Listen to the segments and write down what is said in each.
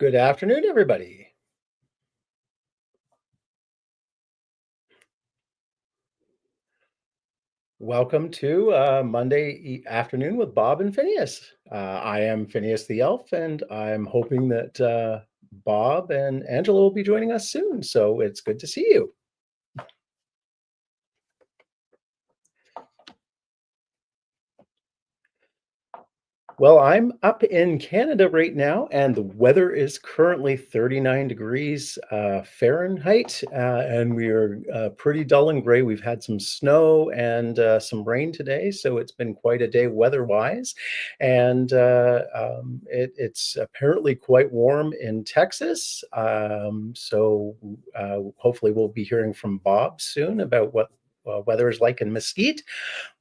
Good afternoon, everybody. Welcome to Monday afternoon with Bob and Phineas. I am Phineas the Elf, and I'm hoping that Bob and Angela will be joining us soon. So it's good to see you. Well, I'm up in Canada right now, and the weather is currently 39 degrees Fahrenheit, and we are pretty dull and gray. We've had some snow and some rain today, so it's been quite a day weather-wise. And it's apparently quite warm in Texas. So hopefully we'll be hearing from Bob soon about what weather is like in Mesquite.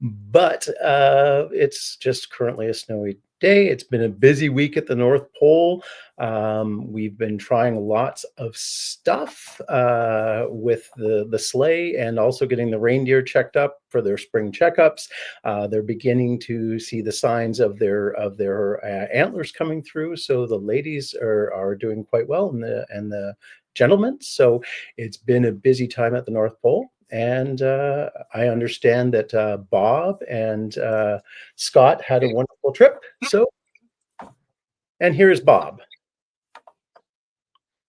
But it's just currently a snowy day. It's been a busy week at the North Pole. We've been trying lots of stuff with the sleigh, and also getting the reindeer checked up for their spring checkups. They're beginning to see the signs of their antlers coming through. So the ladies are doing quite well, and the gentlemen. So it's been a busy time at the North Pole. And I understand that Bob and Scott had a wonderful trip. And here's Bob.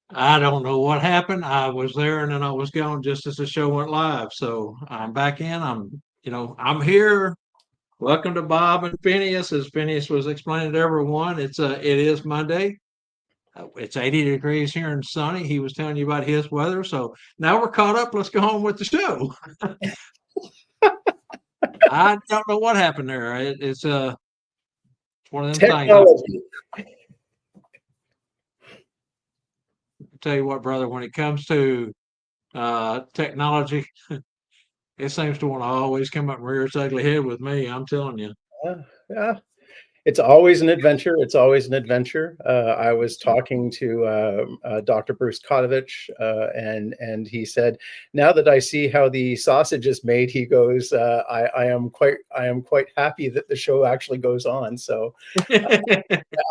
I don't know what happened. I was there and then I was gone just as the show went live. So I'm back in. I'm here. Welcome to Bob and Phineas. As Phineas was explaining to everyone, it is Monday. It's 80 degrees here and sunny. He was telling you about his weather. So now we're caught up. Let's go on with the show. I don't know what happened there. It's one of them Technology. things. I'll tell you what, brother, when it comes to technology, it seems to want to always come up and rear its ugly head with me. I'm telling you. Yeah. It's always an adventure. It's always an adventure. I was talking to Dr. Bruce Kotovich, and he said, "Now that I see how the sausage is made," he goes, "I am quite happy that the show actually goes on." So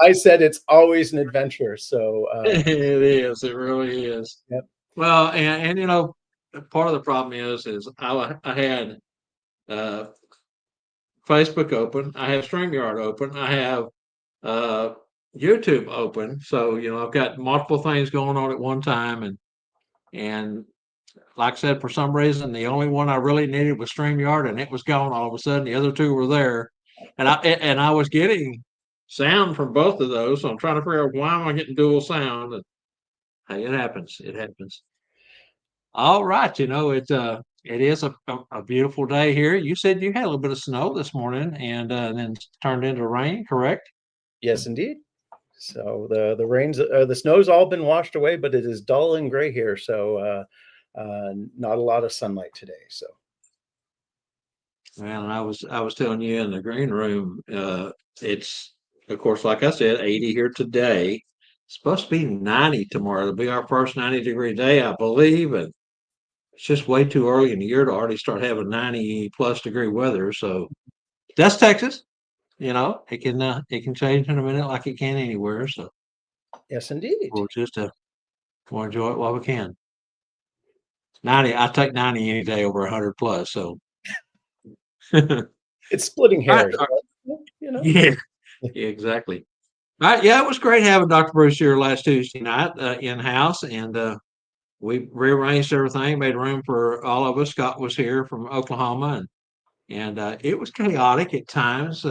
I said, "It's always an adventure." So it is. It really is. Yep. Well, and part of the problem is I had Facebook open, I have StreamYard open, I have YouTube open. So I've got multiple things going on at one time, and like I said, for some reason, the only one I really needed was StreamYard, and it was gone all of a sudden. The other two were there, and I was getting sound from both of those. So I'm trying to figure out why am I getting dual sound. And hey, it happens. It happens. All right, it is a beautiful day here. You said you had a little bit of snow this morning, and then turned into rain, correct? Yes, indeed. So the rains, the snow's all been washed away, but it is dull and gray here. So not a lot of sunlight today. So. Well, and I was telling you in the green room, it's of course, like I said, 80 here today. It's supposed to be 90 tomorrow. It'll be our first 90-degree day, I believe, and it's just way too early in the year to already start having 90+ degree weather. So that's Texas. It can change in a minute like it can anywhere. So Yes, indeed. we'll enjoy it while we can. 90, I take 90 any day over 100 plus. So it's splitting hairs. Yeah, exactly. All right, yeah, it was great having Dr. Bruce here last Tuesday night in house, and we rearranged everything, made room for all of us. Scott was here from Oklahoma, and it was chaotic at times.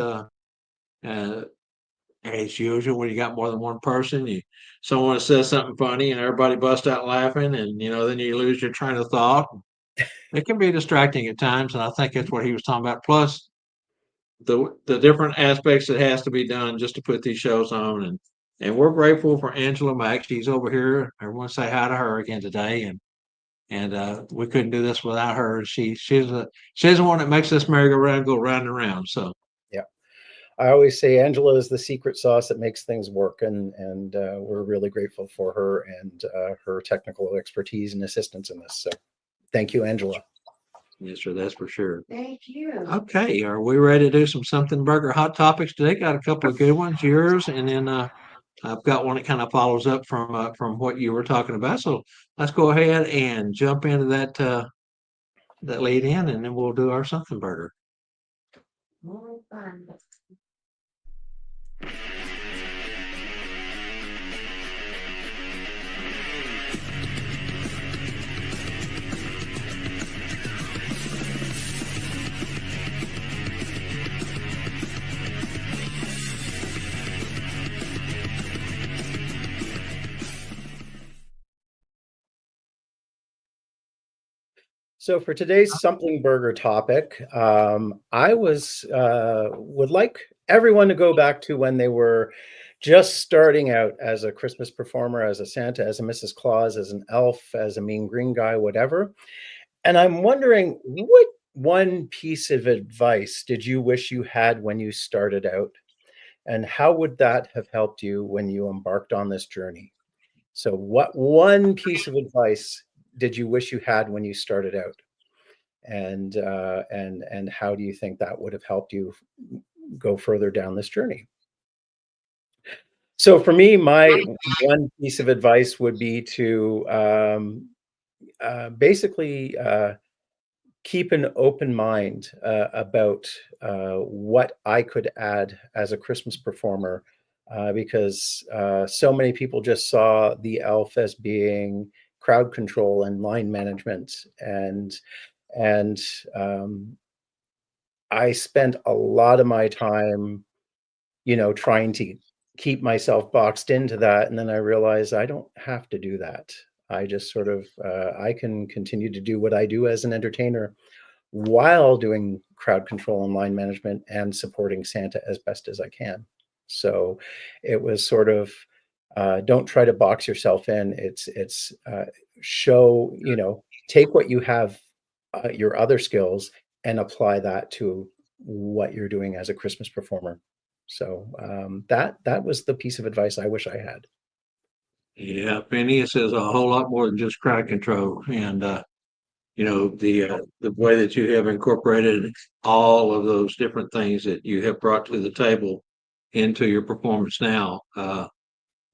As usual, when you got more than one person, someone says something funny, and everybody busts out laughing, and then you lose your train of thought. It can be distracting at times, and I think that's what he was talking about. Plus, the different aspects that has to be done just to put these shows on, and we're grateful for Angela Mack. She's over here. Everyone say hi to her again today, and we couldn't do this without her. She's the one that makes this merry-go-round go round and round. So yeah, I always say Angela is the secret sauce that makes things work, and we're really grateful for her and her technical expertise and assistance in this. So thank you, Angela. Yes, sir, that's for sure. Thank you. Okay, are we ready to do some something burger hot topics today? Got a couple of good ones, yours, and then I've got one that kind of follows up from what you were talking about. So let's go ahead and jump into that lead in, and then we'll do our something burger. So for today's something burger topic, I would like everyone to go back to when they were just starting out as a Christmas performer, as a Santa, as a Mrs. Claus, as an elf, as a mean green guy, whatever. And I'm wondering, what one piece of advice did you wish you had when you started out? And how would that have helped you when you embarked on this journey? So, what one piece of advice did you wish you had when you started out? And how do you think that would have helped you go further down this journey? So, for me, my one piece of advice would be to basically keep an open mind about what I could add as a Christmas performer, because so many people just saw the elf as being crowd control and line management, and I spent a lot of my time, trying to keep myself boxed into that, and then I realized I don't have to do that. I just sort of I can continue to do what I do as an entertainer while doing crowd control and line management and supporting Santa as best as I can. So it was sort of don't try to box yourself in. It's show, take what you have, your other skills, and apply that to what you're doing as a Christmas performer. So that was the piece of advice I wish I had. Yeah, Phineas is a whole lot more than just crowd control, and the way that you have incorporated all of those different things that you have brought to the table into your performance now.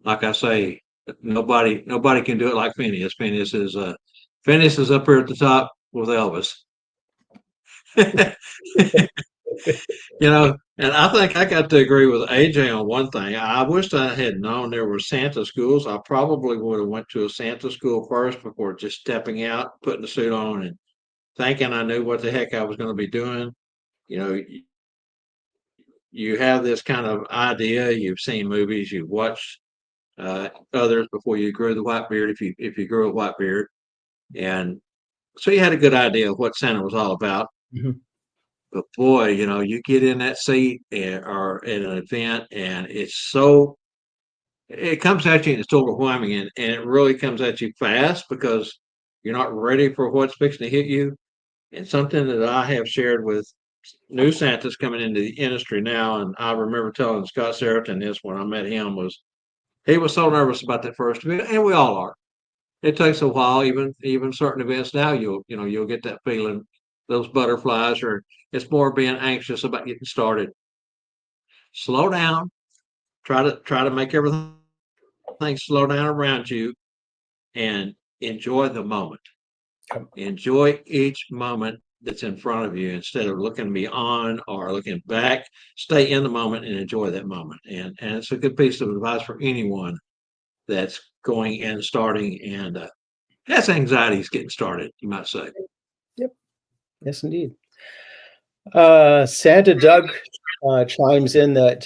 Like I say, nobody can do it like Phineas. Phineas is up here at the top with Elvis. And I think I got to agree with AJ on one thing. I wished I had known there were Santa schools. I probably would have went to a Santa school first before just stepping out, putting the suit on, and thinking I knew what the heck I was going to be doing. You know, you have this kind of idea. You've seen movies, you've watched others before you grew the white beard. If you grew a white beard, and so you had a good idea of what Santa was all about. Mhm. But boy, you get in that seat or at an event, and it comes at you and it's overwhelming, and it really comes at you fast because you're not ready for what's fixing to hit you. And something that I have shared with new Santas coming into the industry now, and I remember telling Scott Seriton this when I met him, was he was so nervous about that first event, and we all are. It takes a while, even certain events now. You'll get that feeling, those butterflies, or it's more being anxious about getting started. Slow down. Try to make everything slow down around you, and enjoy the moment. Enjoy each moment that's in front of you instead of looking beyond or looking back. Stay in the moment and enjoy that moment. And it's a good piece of advice for anyone that's going and starting and has anxieties getting started, you might say. Yep. Yes, indeed. Santa Doug chimes in that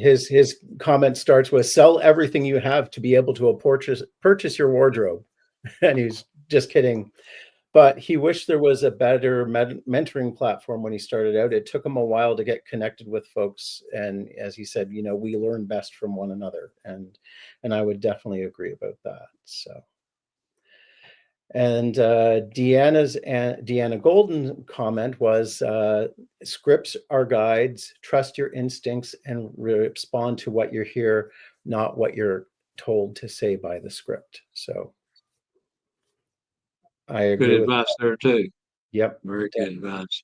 his comment starts with "Sell everything you have to be able to purchase your wardrobe," and he's just kidding. But he wished there was a better mentoring platform when he started out. It took him a while to get connected with folks, and as he said, we learn best from one another, and I would definitely agree about that. So. And Deanna Golden comment was, scripts are guides, trust your instincts and respond to what you hear, not what you're told to say by the script. So I Good agree with advice that. there too. Yep. Very good advice.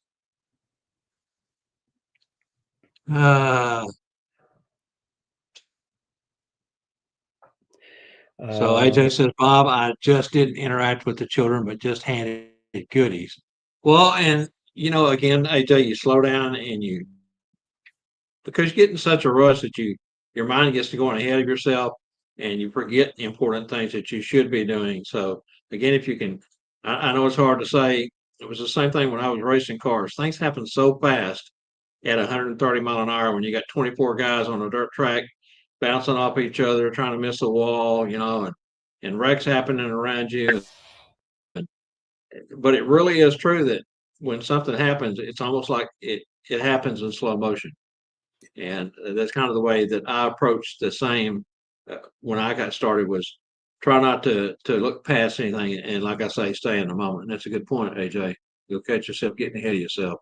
Uh, So Uh, AJ says, Bob, I just didn't interact with the children, but just handed goodies. Well, and again, AJ, you slow down and because you get in such a rush that your mind gets to going ahead of yourself and you forget important things that you should be doing. So again, if you can, I know it's hard to say. It was the same thing when I was racing cars. Things happen so fast at 130 mile an hour when you got 24 guys on a dirt track bouncing off each other, trying to miss a wall, and wrecks happening around you. But it really is true that when something happens, it's almost like it happens in slow motion. And that's kind of the way that I approached the same when I got started was try not to look past anything and like I say, stay in the moment. And that's a good point, AJ. You'll catch yourself getting ahead of yourself.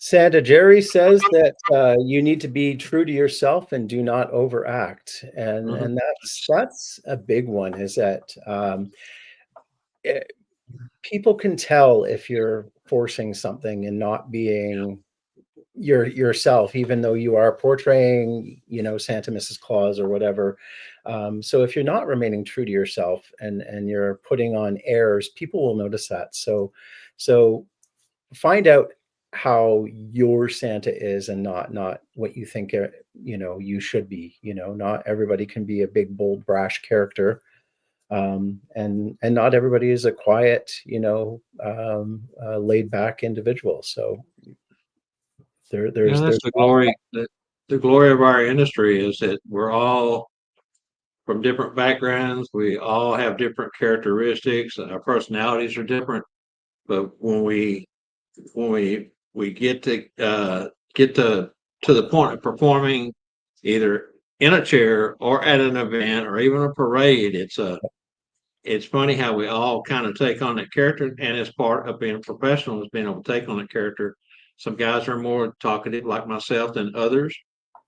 Santa Jerry says that you need to be true to yourself and do not overact, and Mhm. that's a big one. Is that eh, people can tell if you're forcing something and not being yourself, even though you are portraying, Santa, Mrs. Claus, or whatever. So if you're not remaining true to yourself and you're putting on airs, people will notice that. So find out how your Santa is and not what you think you should be. Not everybody can be a big, bold, brash character. And not everybody is a quiet, laid back individual. So That's there's the glory. The glory of our industry is that we're all from different backgrounds. We all have different characteristics. Our personalities are different. But when we get to the point of performing either in a chair or at an event or even a parade, it's funny how we all kind of take on that character, and as part of being a professional is being able to take on that character. Some guys are more talkative like myself than others,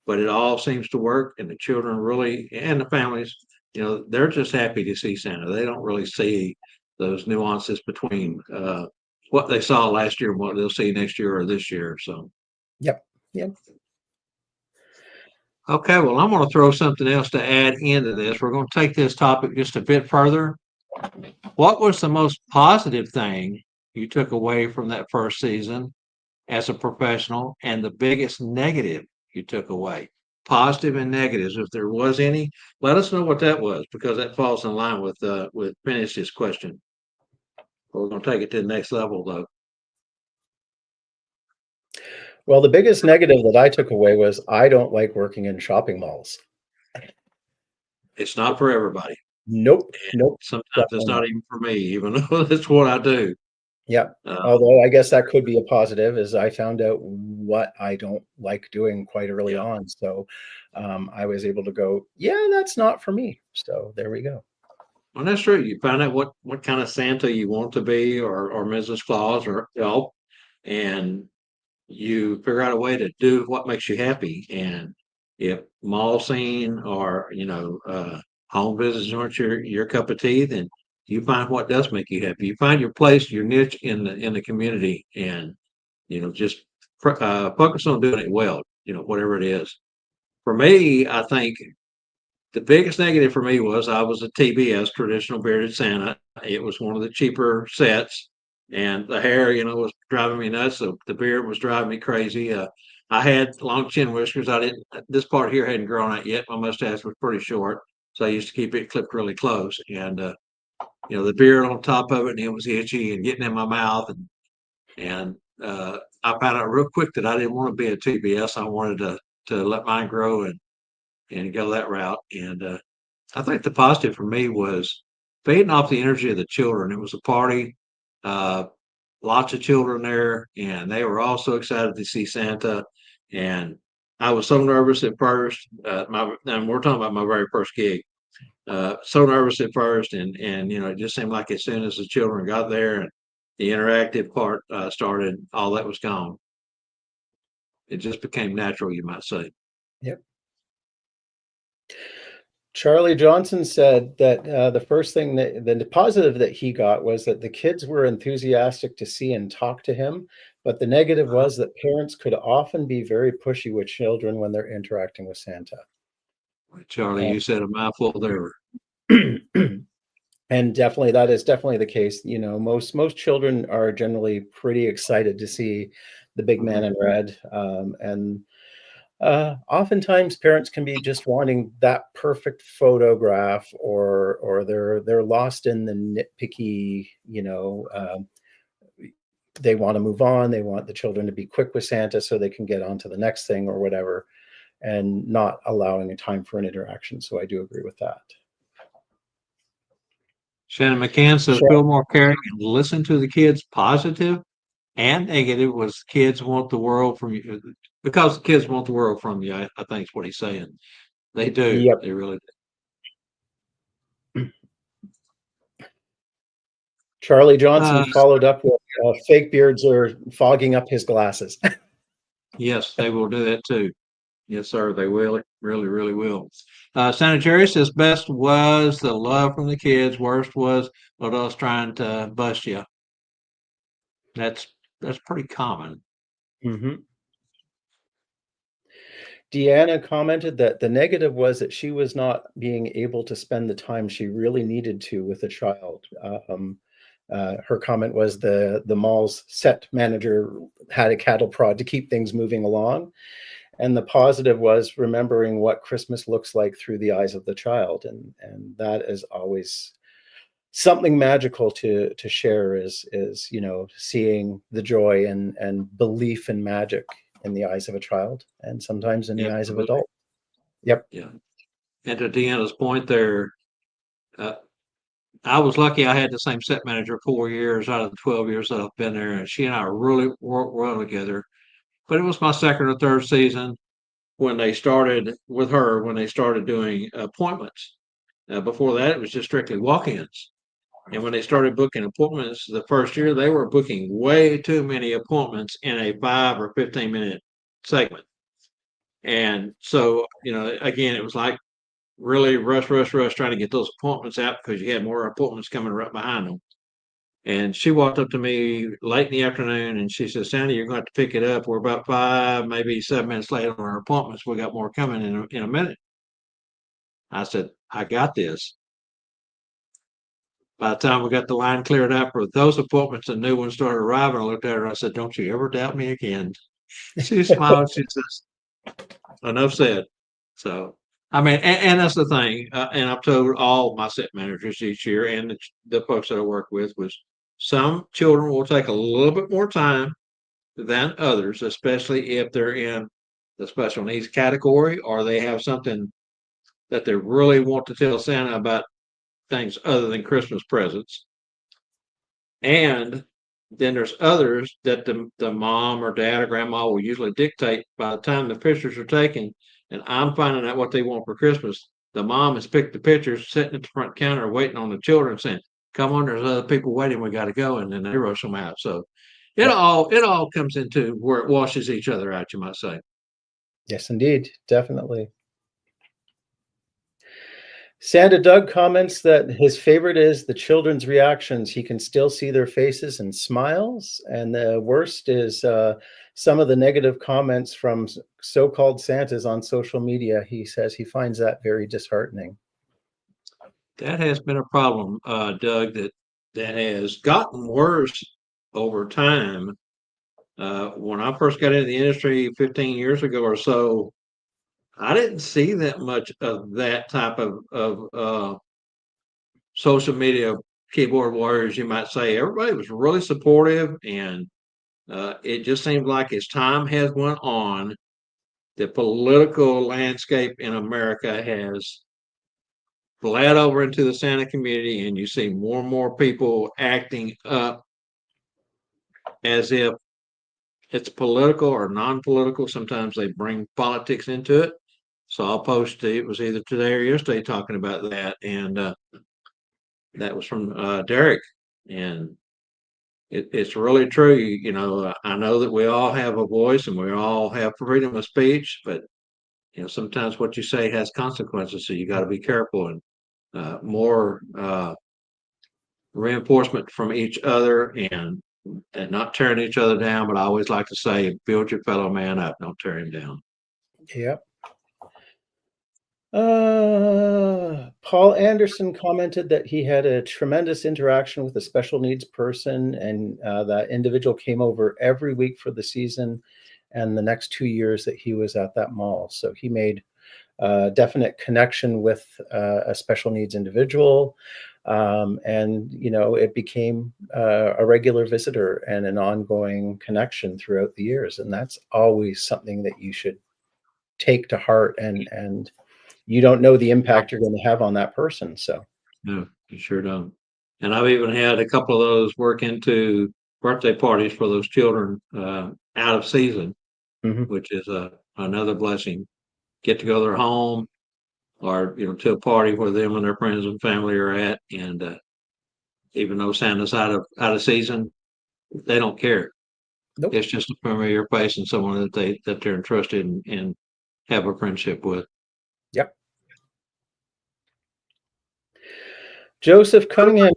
but it all seems to work, and the children really and the families, they're just happy to see Santa. They don't really see those nuances between what they saw last year and what they'll see next year or this year. So Yep. Yep. okay, well, I'm going to throw something else to add into this. We're going to take this topic just a bit further. What was the most positive thing you took away from that first season as a professional, and the biggest negative you took away? Positive and negatives, if there was any, let us know what that was because that falls in line with Phineas's question. We're going to take it to the next level, though. Well, the biggest negative that I took away was I don't like working in shopping malls. It's not for everybody. Nope. And Nope. sometimes it's Definitely not. not even for me, even though that's what I do. Yep. Uh, Although I guess that could be a positive, is I found out what I don't like doing quite early yeah. on. So I was able to go, yeah, that's not for me. So there we go. Well, that's true. You find out what kind of Santa you want to be, or Mrs. Claus, or elf, and you figure out a way to do what makes you happy. And if mall scene or home visits aren't your cup of tea, then you find what does make you happy. You find your place, your niche in the community, and just focus on doing it well. Whatever it is. For me, I think the biggest negative for me was I was a TBS, traditional bearded Santa. It was one of the cheaper sets, and the hair, was driving me nuts. The beard was driving me crazy. I had long chin whiskers. I didn't. This part here hadn't grown out yet. My mustache was pretty short, so I used to keep it clipped really close. And the beard on top of it, and it was itchy and getting in my mouth, and I found out real quick that I didn't want to be a TBS. I wanted to let mine grow and go that route. And I think the positive for me was feeding off the energy of the children. It was a party, uh, lots of children there, and they were all so excited to see Santa. And I was so nervous at first. And we're talking about my very first gig. So nervous at first, and it just seemed like as soon as the children got there and the interactive part started, all that was gone. It just became natural, you might say. Yep. Charlie Johnson said that the first thing that the positive that he got was that the kids were enthusiastic to see and talk to him, but the negative Uh-huh. was that parents could often be very pushy with children when they're interacting with Santa. Charlie, you said a mouthful there. And and definitely that is definitely the case. You know, most children are generally pretty excited to see the big man Mhm. in red, and oftentimes parents can be just wanting that perfect photograph, or they're lost in the nitpicky, they want to move on. They want the children to be quick with Santa so they can get on to the next thing or whatever, and not allowing a time for an interaction. So I do agree with that. Shannon McCann says, Sure. feel more caring and listen to the kids. Positive and negative was kids want the world from you because the kids want the world from you. I think is what he's saying. They do. Yep. They really Charlie do. Johnson followed up with fake beards are fogging up his glasses. Yes, they will do that too. Yes, sir. They will. Really, really will. Santa Jerry says best was the love from the kids. Worst was what us trying to bust you. That's that's pretty common. Hmm. Deanna commented that the negative was that she was not being able to spend the time she really needed to with a child. Her comment was the mall's set manager had a cattle prod to keep things moving along, and the positive was remembering what Christmas looks like through the eyes of the child, and that is always something magical to share, is seeing the joy and belief in magic in the eyes of a child, and sometimes in the eyes of Absolutely. adults. Yep. Yeah. And to Deanna's point there, uh, I was lucky I had the same set manager 4 years out of the 12 years that I've been there, and she and I really worked well together. But it was my second or third season when they started with her, when they started doing appointments. Before that, it was just strictly walk ins. And when they started booking appointments the first year, they were booking way too many appointments in a 5 or 15 minute segment. And so, again, it was like really rush, rush, rush trying to get those appointments out because you had more appointments coming right behind them. And she walked up to me late in the afternoon and she said, Sandy, you're going to have to pick it up. We're about 5, maybe 7 minutes late on our appointments. We got more coming in a minute. I said, I got this. By the time we got the line cleared out for those appointments and new ones started arriving, I looked at her and I said, don't you ever doubt me again. She smiled. She says, enough said. So, I mean, and that's the thing. And I've told all my set managers each year and the folks that I work with was some children will take a little bit more time than others, especially if they're in the special needs category or they have something that they really want to tell Santa about things other than Christmas presents. And then there's others that the mom or dad or grandma will usually dictate by the time the pictures are taken. And I'm finding out what they want for Christmas. The mom has picked the pictures, sitting at the front counter, waiting on the children, saying, "Come on, there's other people waiting. We got to go." And then they rush them out. So Yep. it all comes into where it washes each other out. You might say. Yes, indeed. Definitely. Santa Doug comments that his favorite is the children's reactions. He can still see their faces and smiles. And the worst is some of the negative comments from so-called Santas on social media. He says he finds that very disheartening. That has been a problem, Doug. That has gotten worse over time. When I first got into the industry 15 years ago or so, I didn't see that much of that type of social media keyboard warriors, you might say. Everybody was really supportive, and it just seems like as time has went on, the political landscape in America has bled over into the Santa community, and you see more and more people acting up as if it's political or non-political. Sometimes they bring politics into it. So I'll post. It was either today or yesterday talking about that, and that was from Derek, and it's really true. I know that we all have a voice and we all have freedom of speech, but sometimes what you say has consequences, so you got to be careful and more reinforcement from each other and not tearing each other down. But I always like to say, build your fellow man up, don't tear him down. Yep. Paul Anderson commented that he had a tremendous interaction with a special needs person, and that individual came over every week for the season and the next 2 years that he was at that mall. So he made a definite connection with a special needs individual. And, it became a regular visitor and an ongoing connection throughout the years. And that's always something that you should take to heart, and you don't know the impact you're going to have on that person. So, No, you sure don't. And I've even had a couple of those work into birthday parties for those children out of season, mhm. which is another blessing. Get to go to their home or to a party where them and their friends and family are at, and even though Santa's out of season, they don't care. Nope. It's just a familiar face and someone that they're interested in and have a friendship with. Yep. Joseph Cunningham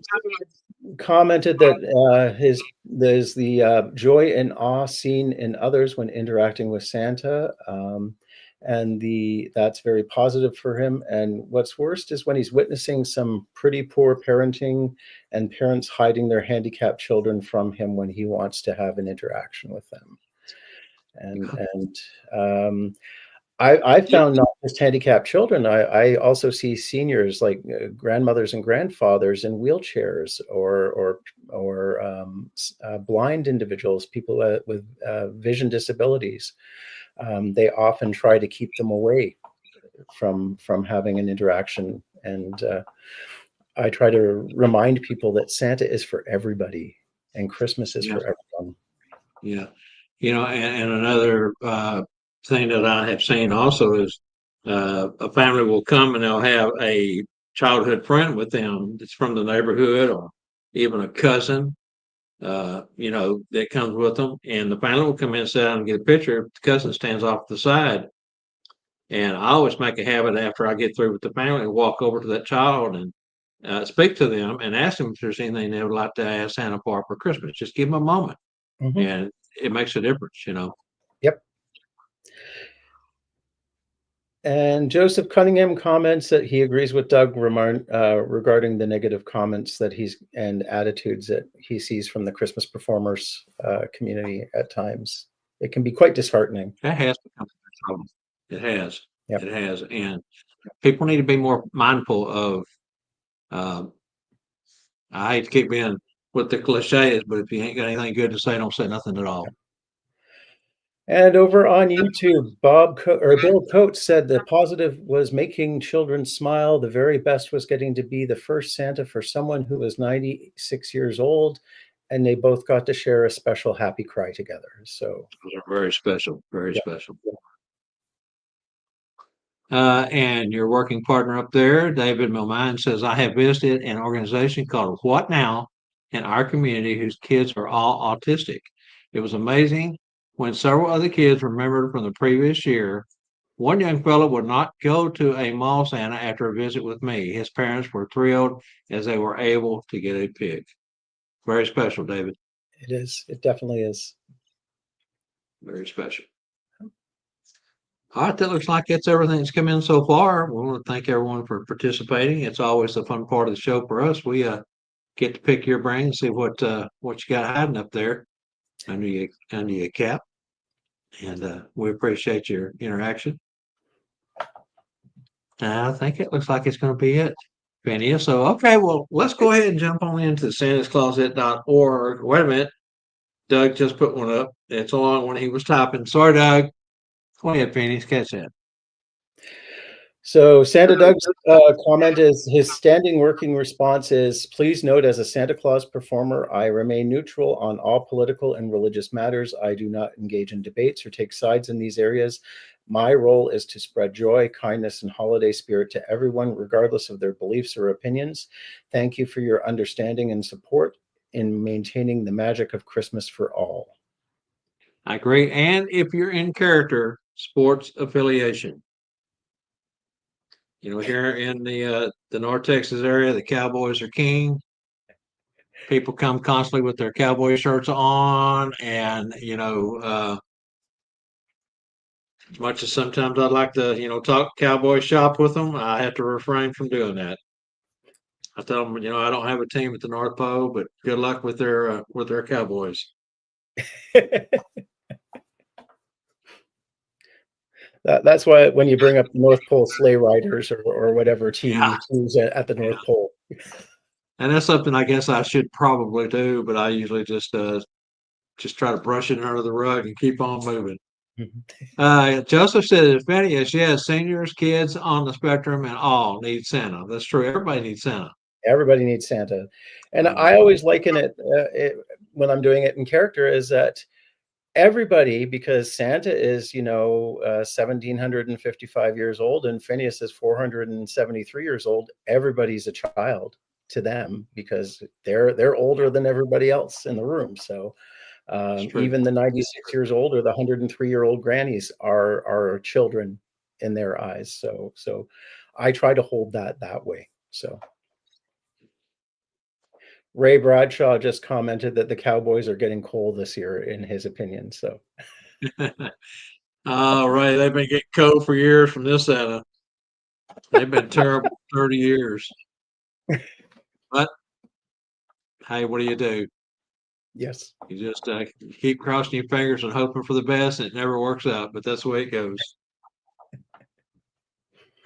commented that there's the joy and awe seen in others when interacting with Santa, and that's very positive for him. And what's worst is when he's witnessing some pretty poor parenting and parents hiding their handicapped children from him when he wants to have an interaction with them. And I found not just handicapped children. I also see seniors like grandmothers and grandfathers in wheelchairs, or blind individuals, people with vision disabilities. They often try to keep them away from having an interaction, and I try to remind people that Santa is for everybody, and Christmas is Yeah, for everyone. yeah. And another thing that I have seen also is a family will come and they'll have a childhood friend with them that's from the neighborhood or even a cousin, that comes with them. And the family will come in, sit down and get a picture. The cousin stands off to the side. And I always make a habit after I get through with the family to walk over to that child and speak to them and ask them if there's anything they would like to ask Santa for Christmas. Just give them a moment, Mhm. and it makes a difference. Yep. And Joseph Cunningham comments that he agrees with Doug regarding the negative comments that and attitudes that he sees from the Christmas performers community at times. It can be quite disheartening. That has become a problem. It has. Yep. It has. And people need to be more mindful of, uh, I hate to keep being what the cliche is, but if you ain't got anything good to say, don't say nothing at all. And over on YouTube, Bill Coates said the positive was making children smile. The very best was getting to be the first Santa for someone who was 96 years old, and they both got to share a special happy cry together. So, Those are very special, very yeah. special. And your working partner up there, David Milmine, says, I have visited an organization called What Now in our community whose kids are all autistic. It was amazing when several other kids remembered from the previous year. One young fellow would not go to a mall Santa after a visit with me. His parents were thrilled as they were able to get a pig. Very special, David. It is. It definitely is. Very special. All right, that looks like that's everything that's come in so far. We want to thank everyone for participating. It's always the fun part of the show for us. We get to pick your brain and see what you got hiding up there under your cap, and we appreciate your interaction. I think it looks like it's going to be it, Phineas. So okay, well let's go ahead and jump on into santascloset.org. Wait a minute, Doug just put one up. It's a long one. He was typing. Sorry, Doug. Go ahead, Phineas. Catch that. So Santa Doug's comment is his standing working response is, please note, as a Santa Claus performer, I remain neutral on all political and religious matters. I do not engage in debates or take sides in these areas. My role is to spread joy, kindness, and holiday spirit to everyone, regardless of their beliefs or opinions. Thank you for your understanding and support in maintaining the magic of Christmas for all. I agree. And if you're in character, sports affiliation. Here in the North Texas area, the Cowboys are king. People come constantly with their cowboy shirts on, and Much as sometimes I'd like to, talk cowboy shop with them, I have to refrain from doing that. I tell them, I don't have a team at the North Pole, but good luck with their cowboys. That's why when you bring up the North Pole sleigh riders or whatever team Yeah, you choose at the yeah. North Pole. And that's something I guess I should probably do, but I usually just try to brush it under the rug and keep on moving. Joseph said, Phineas, yes, seniors, kids on the spectrum, and all need Santa. That's true. Everybody needs Santa. Everybody needs Santa. And Yeah, I always liken it when I'm doing it in character is that everybody, because Santa is, 1,755 years old and Phineas is 473 years old. Everybody's a child to them because they're older than everybody else in the room. So it's true. even the 96 years old or the 103-year-old grannies are children in their eyes. So I try to hold that way. So Ray Bradshaw just commented that the Cowboys are getting coal this year, in his opinion. So All right, they've been getting cold for years from this Santa. They've been terrible for 30 years. But hey, what do you do? yes. You just keep crossing your fingers and hoping for the best, and it never works out, but that's the way it goes.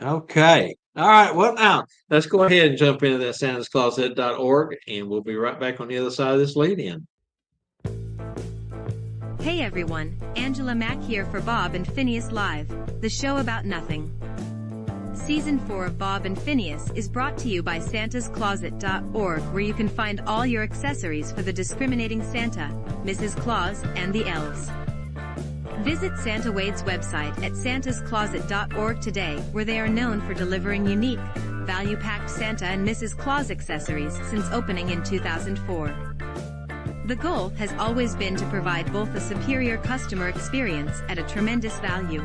Okay. All right. Well, now let's go ahead and jump into that santascloset.org, and we'll be right back on the other side of this lead in. Hey everyone, Angela Mack here for Bob and Phineas Live, the show about nothing. Season 4 of Bob and Phineas is brought to you by santascloset.org, where you can find all your accessories for the discriminating Santa, Mrs. Claus, and the elves. Visit Santa Wade's website at santascloset.org today, where they are known for delivering unique, value-packed Santa and Mrs. Claus accessories since opening in 2004. The goal has always been to provide both a superior customer experience at a tremendous value.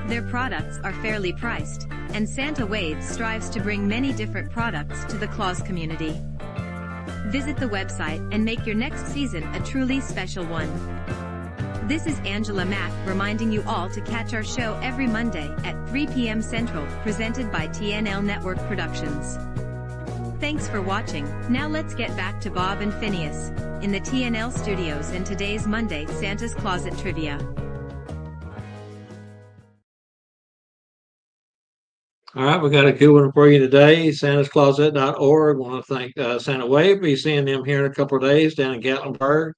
Their products are fairly priced, and Santa Wade strives to bring many different products to the Claus community. Visit the website and make your next season a truly special one. This is Angela Mack reminding you all to catch our show every Monday at 3 p.m. Central, presented by TNL Network Productions. Thanks for watching. Now let's get back to Bob and Phineas in the TNL studios and today's Monday Santa's Closet Trivia. All right, we got a good one for you today. santascloset.org. Want to thank Santa Wade. Be seeing them here in a couple of days down in Gatlinburg.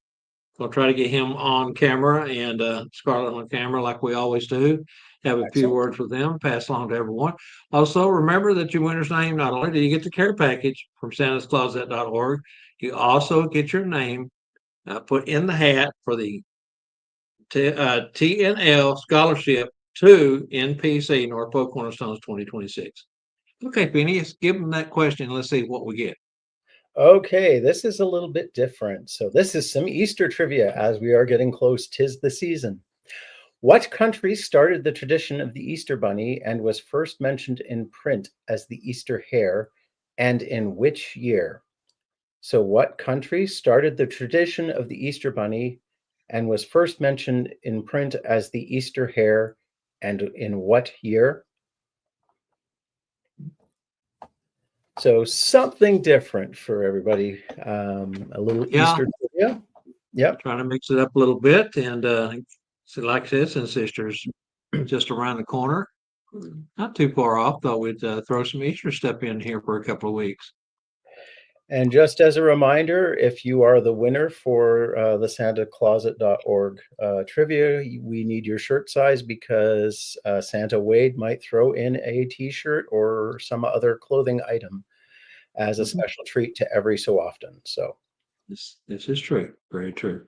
We'll try to get him on camera and Scarlett on camera like we always do. Have a few Excellent. words with them, pass along to everyone. Also, remember that your winner's name, not only do you get the care package from santascloset.org, you also get your name put in the hat for the TNL scholarship to NPC, Norfolk Cornerstones 2026. Okay, Phineas, give them that question. Let's see what we get. Okay, this is a little bit different. So this is some Easter trivia as we are getting close. 'Tis the season. What country started the tradition of the Easter Bunny and was first mentioned in print as the Easter Hare, and in which year? So what country started the tradition of the Easter Bunny and was first mentioned in print as the Easter Hare, and in what year? So something different for everybody. A little Yeah, Easter trivia. Yep. trying to mix it up a little bit. And so like I said, since Easter's just around the corner, not too far off, thought we'd throw some Easter stuff in here for a couple of weeks. And just as a reminder, if you are the winner for the SantaCloset.org trivia, we need your shirt size because Santa Wade might throw in a t-shirt or some other clothing item as a special treat to every so often. So This is true. Very true.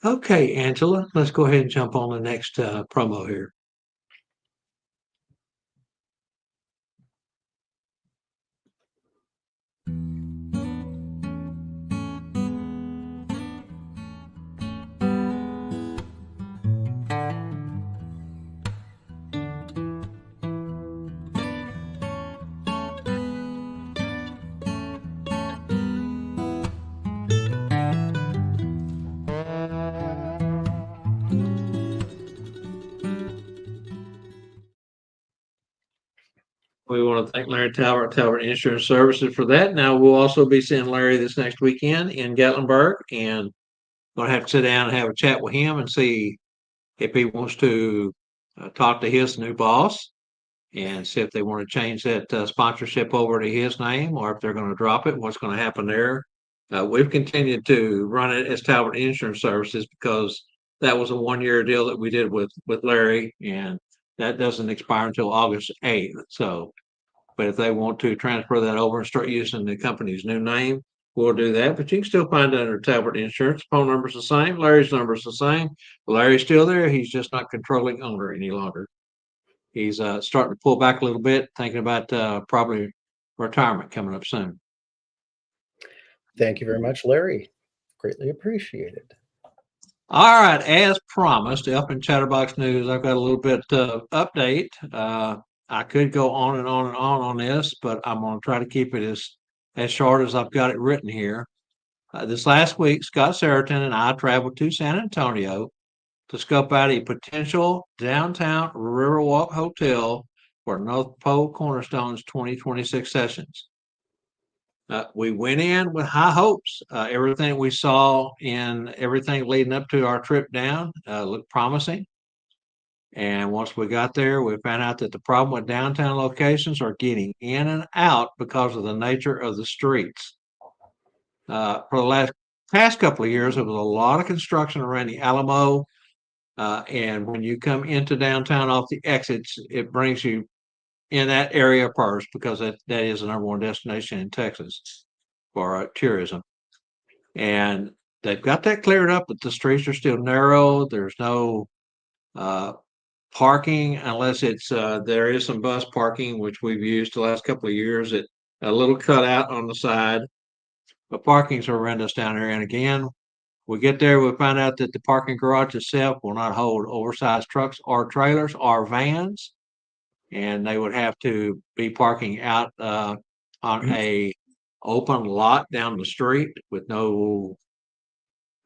Okay, Angela, let's go ahead and jump on the next promo here. We want to thank Larry Talbot, Talbot Insurance Services for that. Now, we'll also be seeing Larry this next weekend in Gatlinburg, and going to have to sit down and have a chat with him and see if he wants to talk to his new boss and see if they want to change that sponsorship over to his name or if they're going to drop it, what's going to happen there. We've continued to run it as Talbot Insurance Services because that was a 1-year deal that we did with Larry, and that doesn't expire until August 8th. So, but if they want to transfer that over and start using the company's new name, we'll do that. But you can still find it under Talbot Insurance. Phone number's the same. Larry's number's the same. Larry's still there. He's just not controlling owner any longer. He's starting to pull back a little bit, thinking about probably retirement coming up soon. Thank you very much, Larry. Greatly appreciated. All right, as promised, up in Chatterbox News, I've got a little bit of update. I could go on and on and on this, but I'm going to try to keep it as short as I've got it written here. This last week, Scott Saraton and I traveled to San Antonio to scope out a potential downtown Riverwalk hotel for North Pole Cornerstone's 2026 sessions. We went in with high hopes. Everything we saw in everything leading up to our trip down looked promising. And once we got there, we found out that the problem with downtown locations are getting in and out because of the nature of the streets. For the past couple of years, there was a lot of construction around the Alamo. And when you come into downtown off the exits, it brings you in that area first because that is the number one destination in Texas for tourism. And they've got that cleared up, but the streets are still narrow. There's no parking unless it's there is some bus parking, which we've used the last couple of years. It a little cutout on the side, but parking's horrendous down there. And again, we get there, we find out that the parking garage itself will not hold oversized trucks or trailers or vans, and they would have to be parking out on a open lot down the street with no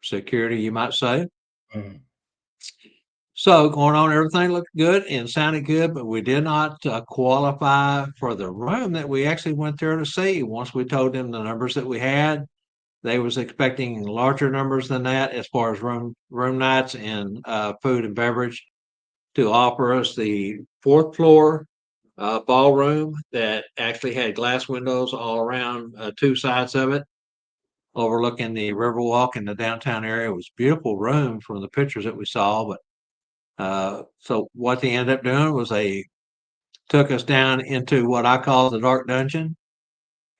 security, you might say. Mhm. So going on, everything looked good and sounded good, but we did not qualify for the room that we actually went there to see. Once we told them the numbers that we had, they was expecting larger numbers than that as far as room nights and food and beverage to offer us the 4th floor ballroom that actually had glass windows all around 2 sides of it, overlooking the Riverwalk in the downtown area. It was a beautiful room from the pictures that we saw. But so what they ended up doing was they took us down into what I call the dark dungeon,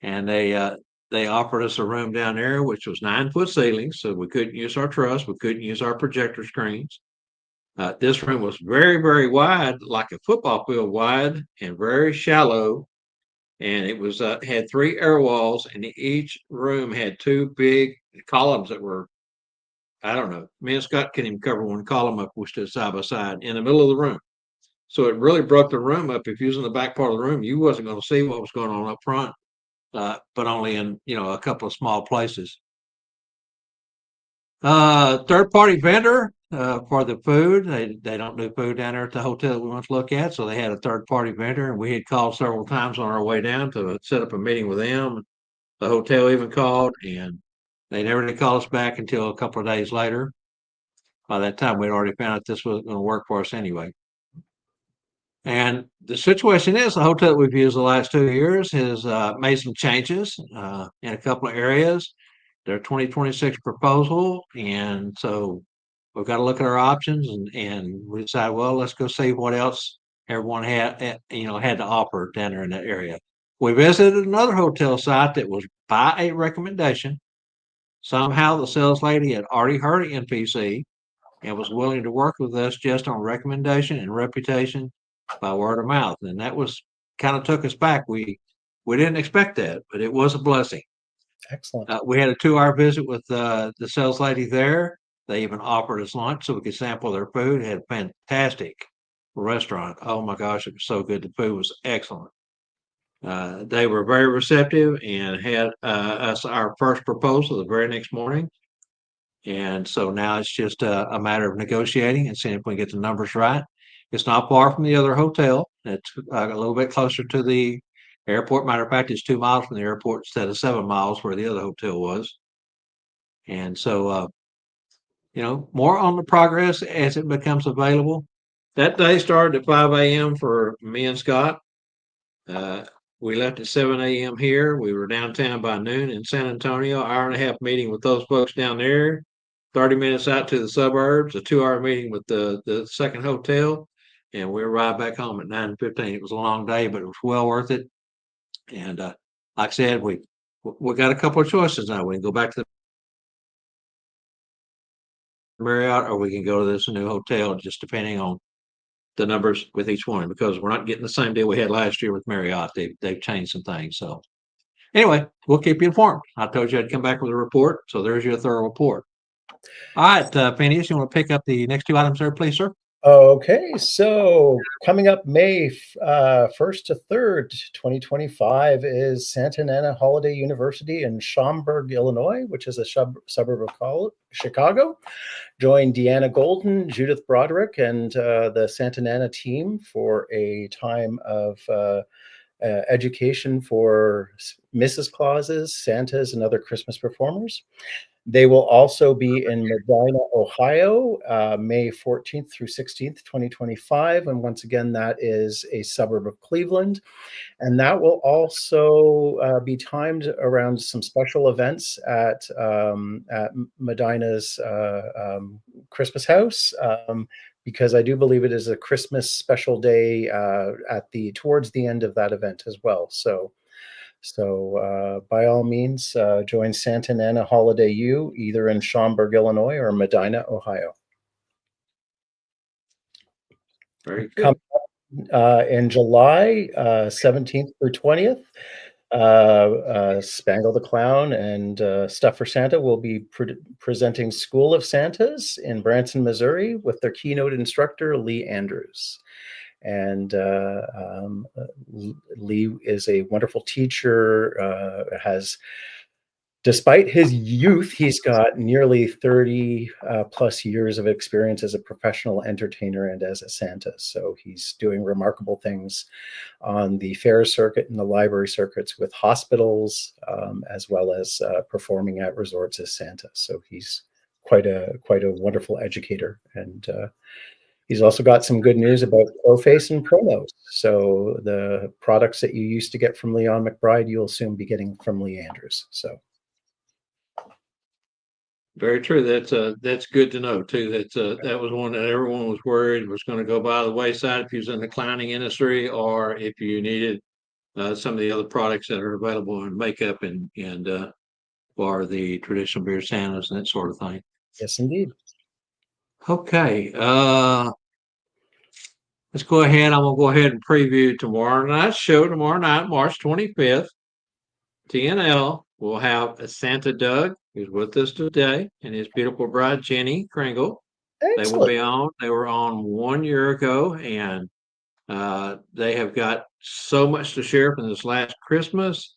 and they offered us a room down there, which was 9-foot ceilings, so we couldn't use our truss, we couldn't use our projector screens. This room was very, very wide, like a football field wide, and very shallow. And it was had 3 air walls, and each room had 2 big columns that were, I don't know, me and Scott couldn't even cover one column up. We stood side by side in the middle of the room. So it really broke the room up. If you was in the back part of the room, you wasn't going to see what was going on up front. But only in a couple of small places. Third-party vendor for the food. They don't do food down there at the hotel that we went to look at, so they had a third-party vendor, and we had called several times on our way down to set up a meeting with them. The hotel even called, and they never did call us back until a couple of days later. By that time, we'd already found out this wasn't going to work for us anyway. And the situation is the hotel that we've used the last 2 years has made some changes in a couple of areas. Their 2026 proposal, and so we've got to look at our options and we decide, well, let's go see what else everyone had to offer down there in that area. We visited another hotel site that was by a recommendation. Somehow the sales lady had already heard of NPC and was willing to work with us just on recommendation and reputation by word of mouth. And that was kind of took us back. We didn't expect that, but it was a blessing. Excellent. We had a 2-hour visit with the sales lady there. They even offered us lunch so we could sample their food. It had a fantastic restaurant. Oh my gosh, it was so good. The food was excellent. They were very receptive and had us our first proposal the very next morning. And so now it's just a matter of negotiating and seeing if we can get the numbers right. It's not far from the other hotel. It's a little bit closer to the airport. Matter of fact, it's 2 miles from the airport instead of 7 miles where the other hotel was. And so, more on the progress as it becomes available. That day started at 5 a.m. for me and Scott. We left at 7 a.m. here. We were downtown by noon in San Antonio, hour and a half meeting with those folks down there, 30 minutes out to the suburbs, a 2-hour meeting with the second hotel, and we arrived back home at 9:15. It was a long day, but it was well worth it. And like I said, we got a couple of choices now. We can go back to the Marriott, or we can go to this new hotel, just depending on the numbers with each one, because we're not getting the same deal we had last year with Marriott. They've changed some things. So anyway, we'll keep you informed. I told you I'd come back with a report, so there's your thorough report. All right, Phineas, you want to pick up the next 2 items there, please, sir? Okay, so coming up May 1st to 3rd, 2025 is Santa Ana Holiday University in Schaumburg, Illinois, which is a suburb of Chicago. Join Deanna Golden, Judith Broderick, and the Santa Ana team for a time of education for Mrs. Clauses, Santas, and other Christmas performers. They will also be in Medina, Ohio, May 14th through 16th, 2025. And once again, that is a suburb of Cleveland. And that will also be timed around some special events at Medina's Christmas house, because I do believe it is a Christmas special day towards the end of that event as well. So by all means, join Santa Ana Holiday U either in Schaumburg, Illinois or Medina, Ohio. Very good. In July 17th through 20th, Spangle the Clown and Stuff for Santa will be presenting School of Santas in Branson, Missouri with their keynote instructor, Lee Andrews. And Lee is a wonderful teacher, despite his youth, he's got nearly 30 plus years of experience as a professional entertainer and as a Santa. So he's doing remarkable things on the fair circuit and the library circuits with hospitals, as well as performing at resorts as Santa. So he's quite a wonderful educator. And he's also got some good news about ProFace and ProNose. So the products that you used to get from Leon McBride, you'll soon be getting from Lee Andrews. So. Very true. That's good to know too. That was one that everyone was worried was going to go by the wayside if you was in the clowning industry, or if you needed some of the other products that are available in makeup and for the traditional beer Santas and that sort of thing. Yes, indeed. Okay. Let's go ahead. I'm gonna go ahead and preview tomorrow night's show. Tomorrow night, March 25th, TNL will have a Santa Doug, who's with us today, and his beautiful bride, Jenny Kringle. Excellent. They will be on. They were on 1 year ago, and they have got so much to share from this last Christmas.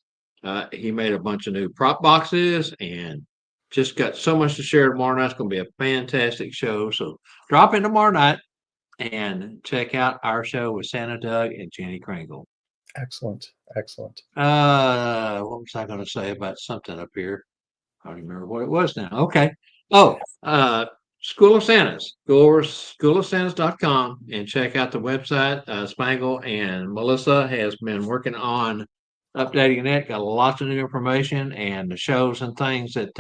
He made a bunch of new prop boxes and just got so much to share tomorrow night. It's going to be a fantastic show. So drop in tomorrow night and check out our show with Santa Doug and Jenny Kringle. Excellent. What was I going to say about something up here? I don't remember what it was now. Okay. School of Santas. Go over schoolofsantas.com and check out the website. Spangle and Melissa has been working on updating that. Got lots of new information, and the shows and things that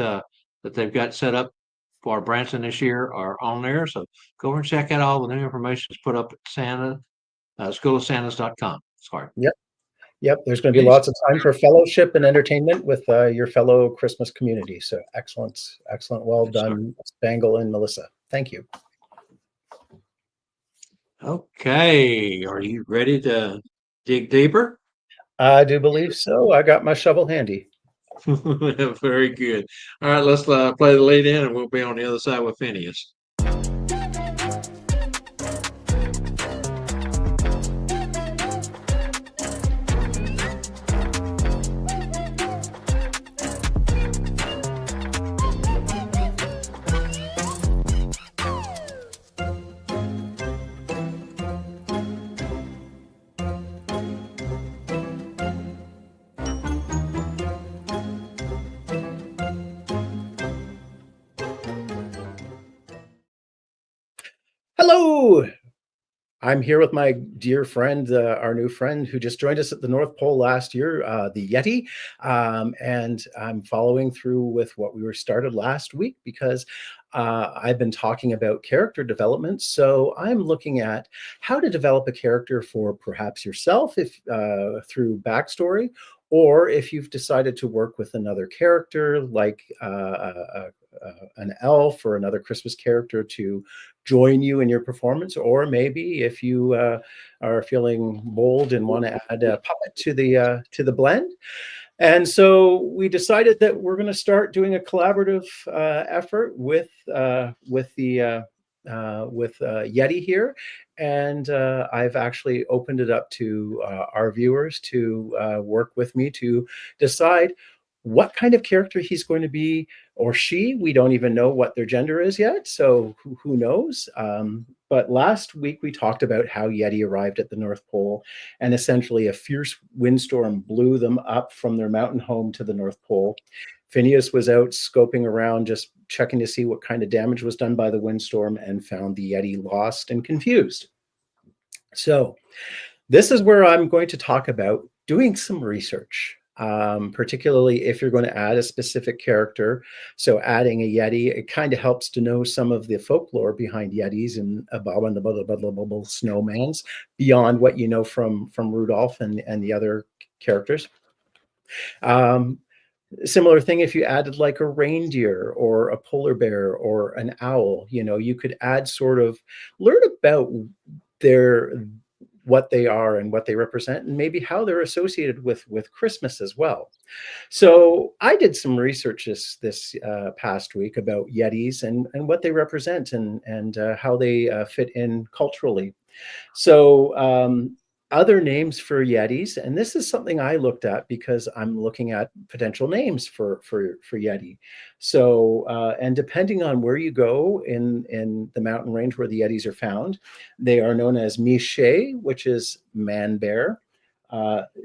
they've got set up for Branson this year are on there. So go over and check out all the new information that's put up at schoolofsantas.com. Sorry. Yep. There's going to be lots of time for fellowship and entertainment with your fellow Christmas community. So excellent. Well done, Spangle and Melissa. Thank you. Okay. Are you ready to dig deeper? I do believe so. I got my shovel handy. Very good. All right, let's play the lead in, and we'll be on the other side with Phineas. Hello. I'm here with my dear friend, our new friend who just joined us at the North Pole last year, the Yeti. And I'm following through with what we were started last week because I've been talking about character development. So I'm looking at how to develop a character for perhaps yourself, if through backstory, or if you've decided to work with another character like an elf or another Christmas character to join you in your performance, or maybe if you are feeling bold and want to add a puppet to the blend. And so we decided that we're going to start doing a collaborative effort with Yeti here, and I've actually opened it up to our viewers to work with me to decide what kind of character he's going to be, or she. We don't even know what their gender is yet, so who knows? But last week we talked about how Yeti arrived at the North Pole, and essentially a fierce windstorm blew them up from their mountain home to the North Pole. Phineas was out scoping around, just checking to see what kind of damage was done by the windstorm, and found the Yeti lost and confused. So this is where I'm going to talk about doing some research, particularly if you're going to add a specific character. So adding a Yeti, it kind of helps to know some of the folklore behind Yetis and Bob and the Bubble Snowmans beyond what you know from Rudolph and the other characters. Similar thing if you added like a reindeer or a polar bear or an owl, you could add sort of learn about their what they are and what they represent, and maybe how they're associated with Christmas as well. So I did some research this past week about Yetis and what they represent and how they fit in culturally. So other names for Yetis, and this is something I looked at because I'm looking at potential names for Yeti. So and depending on where you go in the mountain range where the Yetis are found, they are known as Miche, which is man bear,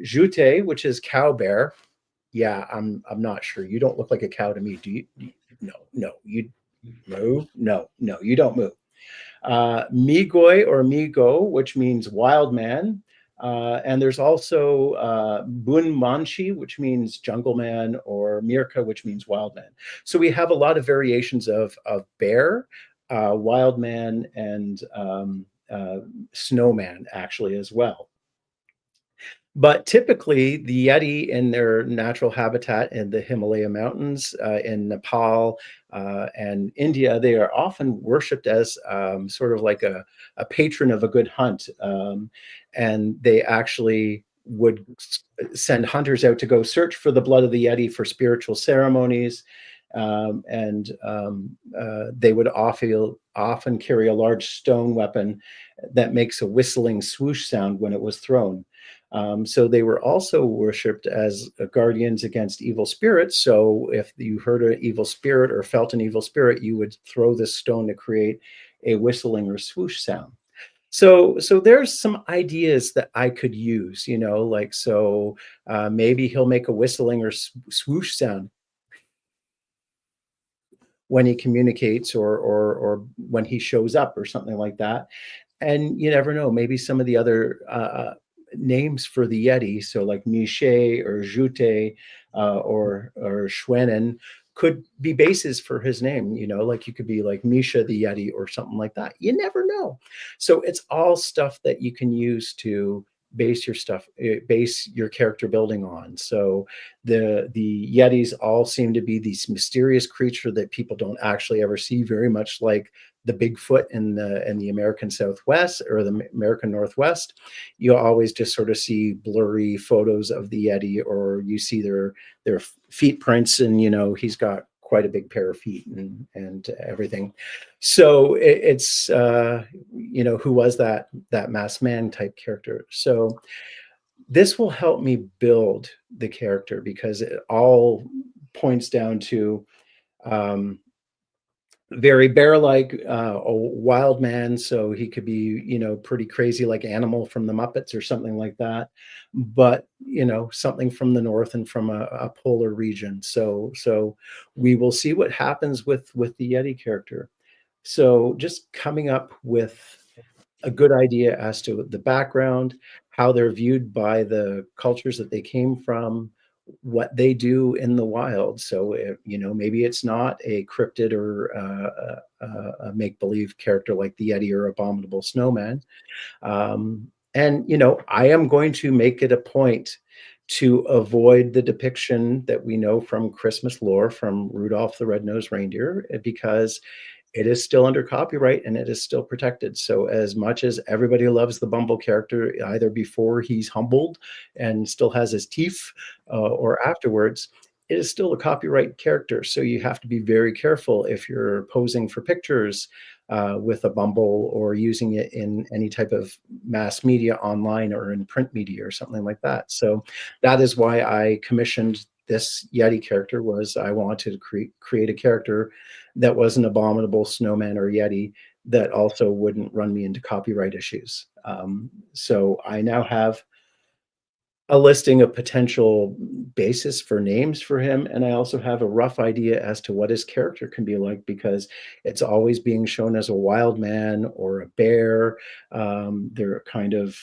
Jute, which is cow bear. Yeah, I'm not sure. You don't look like a cow to me. Do you? No, you move. No, you don't move. Migoi or Migo, which means wild man. And there's also Bun Manchi, which means jungle man, or Mirka, which means wild man. So we have a lot of variations of bear, wild man, and snowman actually as well. But typically, the Yeti in their natural habitat in the Himalaya mountains, in Nepal and India, they are often worshipped as sort of like a patron of a good hunt. And they actually would send hunters out to go search for the blood of the Yeti for spiritual ceremonies. They would often carry a large stone weapon that makes a whistling swoosh sound when it was thrown. So they were also worshipped as guardians against evil spirits. So if you heard an evil spirit or felt an evil spirit, you would throw this stone to create a whistling or swoosh sound. So there's some ideas that I could use, like, so maybe he'll make a whistling or swoosh sound when he communicates or when he shows up or something like that. And you never know, maybe some of the other names for the Yeti, so like Miche or Jute or Schwennen, could be bases for his name, like you could be like Misha the Yeti or something like that. You never know. So it's all stuff that you can use to base your character building on. So the Yetis all seem to be these mysterious creature that people don't actually ever see, very much like the Bigfoot in the American Southwest or the American Northwest. You always just sort of see blurry photos of the Yeti, or you see their feet prints, and he's got quite a big pair of feet and everything. So it's who was that masked man type character. So this will help me build the character because it all points down to very bear-like, a wild man, so he could be pretty crazy like Animal from the Muppets or something like that, but something from the north and from a polar region. So we will see what happens with the Yeti character. So just coming up with a good idea as to the background, how they're viewed by the cultures that they came from, what they do in the wild. So, maybe it's not a cryptid or a make believe character like the Yeti or Abominable Snowman. And, I am going to make it a point to avoid the depiction that we know from Christmas lore from Rudolph the Red-Nosed Reindeer, because it is still under copyright and it is still protected. So as much as everybody loves the Bumble character, either before he's humbled and still has his teeth, or afterwards, it is still a copyright character. So you have to be very careful if you're posing for pictures with a Bumble or using it in any type of mass media online or in print media or something like that. So that is why I commissioned this Yeti character. Was I wanted to create a character that was an Abominable Snowman or Yeti that also wouldn't run me into copyright issues. So I now have a listing of potential basis for names for him, and I also have a rough idea as to what his character can be like, because it's always being shown as a wild man or a bear. They're kind of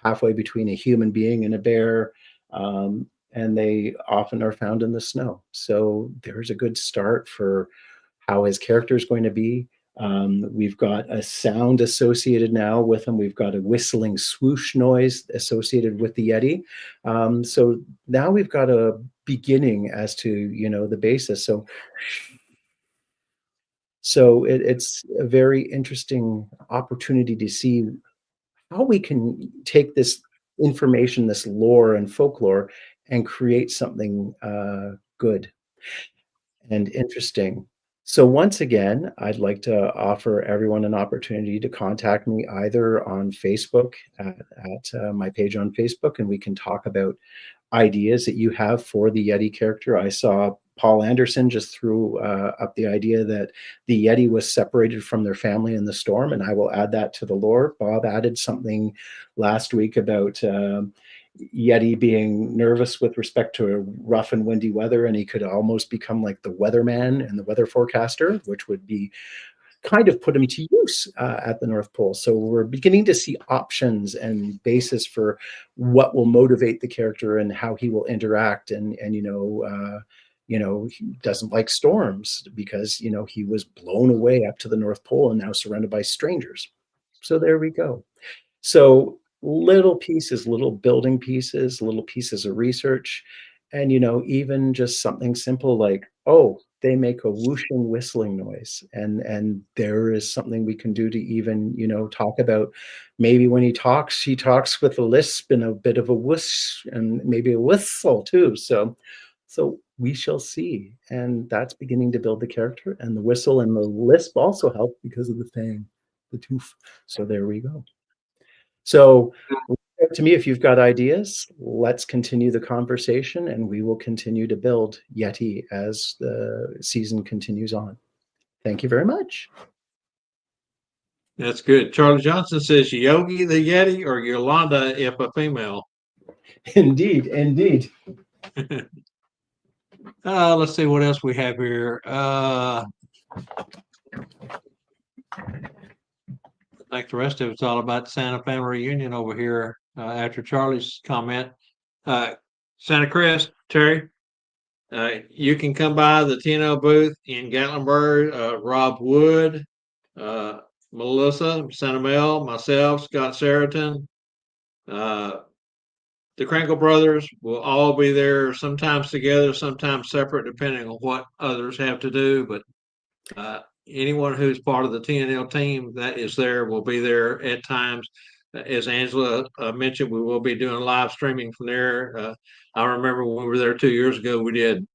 halfway between a human being and a bear, and they often are found in the snow. So there's a good start for how his character is going to be. We've got a sound associated now with him. We've got a whistling swoosh noise associated with the Yeti. So now we've got a beginning as to, the basis. So it's a very interesting opportunity to see how we can take this information, this lore and folklore, and create something good and interesting. So once again, I'd like to offer everyone an opportunity to contact me either on Facebook at my page on Facebook, and we can talk about ideas that you have for the Yeti character. I saw Paul Anderson just threw up the idea that the Yeti was separated from their family in the storm, and I will add that to the lore. Bob added something last week about Yeti being nervous with respect to rough and windy weather, and he could almost become like the weatherman and the weather forecaster, which would be kind of put him to use at the North Pole. So we're beginning to see options and basis for what will motivate the character and how he will interact. And he doesn't like storms because he was blown away up to the North Pole and now surrounded by strangers. So there we go. So little pieces, little building pieces, little pieces of research, and even just something simple like, oh, they make a whooshing whistling noise, and there is something we can do to even talk about, maybe when he talks with a lisp and a bit of a whoosh and maybe a whistle too. So we shall see, and that's beginning to build the character, and the whistle and the lisp also help because of the fang, the tooth. So there we go. So to me, if you've got ideas, let's continue the conversation, and we will continue to build Yeti as the season continues on. Thank you very much. That's good. Charlie Johnson says Yogi the Yeti or Yolanda if a female. Indeed, indeed. Let's see what else we have here. I think the rest of it's all about the Santa family reunion over here after Charlie's comment. Santa Cruz, Terry, you can come by the TNO booth in Gatlinburg. Rob Wood, Melissa, Santa Mel, myself, Scott Seriton, the Krangle brothers will all be there, sometimes together, sometimes separate, depending on what others have to do. But anyone who's part of the TNL team that is there will be there at times. As Angela mentioned, we will be doing live streaming from there. I remember when we were there 2 years ago, we did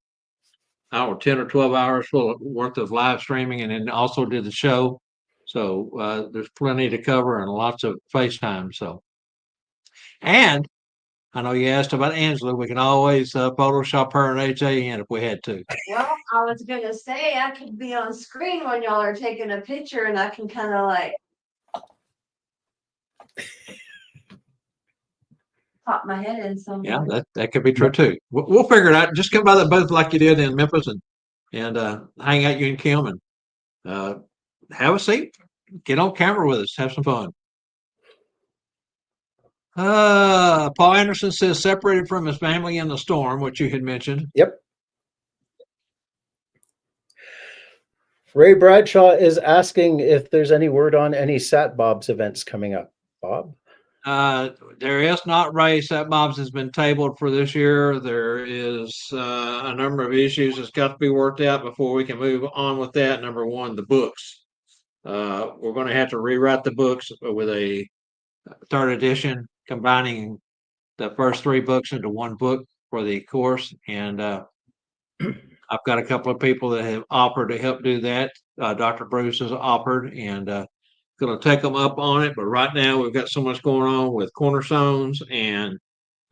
10 or 12 hours worth of live streaming, and then also did the show. So there's plenty to cover and lots of FaceTime. And I know you asked about Angela. We can always Photoshop her and AJ in if we had to. Well, I was going to say I could be on screen when y'all are taking a picture, and I can kind of like pop my head in somewhere. Yeah, that could be true too. We'll figure it out. Just come by the booth like you did in Memphis and hang out you and Kim, and have a seat. Get on camera with us. Have some fun. Paul Anderson says separated from his family in the storm, which you had mentioned. Yep. Ray Bradshaw is asking if there's any word on any Sat Bob's events coming up. Bob? There is not race. That Bob's has been tabled for this year. There is a number of issues that's got to be worked out before we can move on with that. Number one, the books. We're going to have to rewrite the books with a third edition, combining the first 3 books into one book for the course. And I've got a couple of people that have offered to help do that. Dr. Bruce has offered, and going to take them up on it. But right now we've got so much going on with Cornerstones and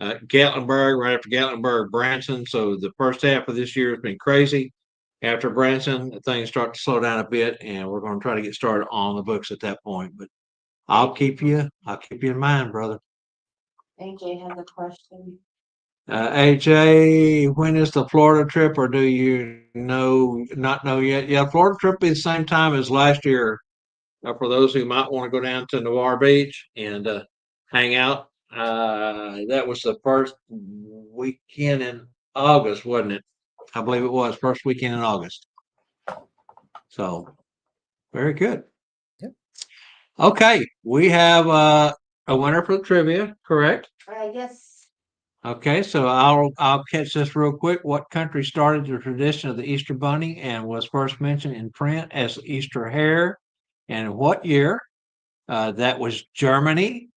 Gatlinburg, right after Gatlinburg, Branson. So the first half of this year has been crazy. After Branson, things start to slow down a bit, and we're going to try to get started on the books at that point. But I'll keep you in mind, brother. AJ has a question. AJ, when is the Florida trip, or do you not know yet? Yeah, Florida trip will be the same time as last year. For those who might want to go down to Navarre Beach and hang out. That was the first weekend in August, wasn't it? I believe it was first weekend in August. So very good. Yep. Okay, we have a winner for the trivia, correct? Yes. Okay, so I'll catch this real quick. What country started the tradition of the Easter Bunny and was first mentioned in print as Easter hare? And what year? That was Germany.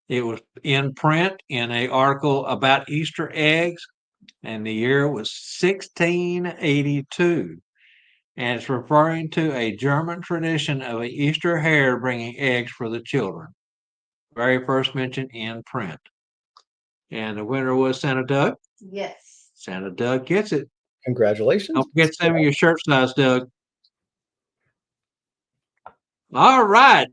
It was in print in an article about Easter eggs, and the year was 1682. And it's referring to a German tradition of an Easter hare bringing eggs for the children. Very first mentioned in print. And the winner was Santa Doug. Yes. Santa Doug gets it. Congratulations. Don't forget to send me your shirt size, Doug. All right.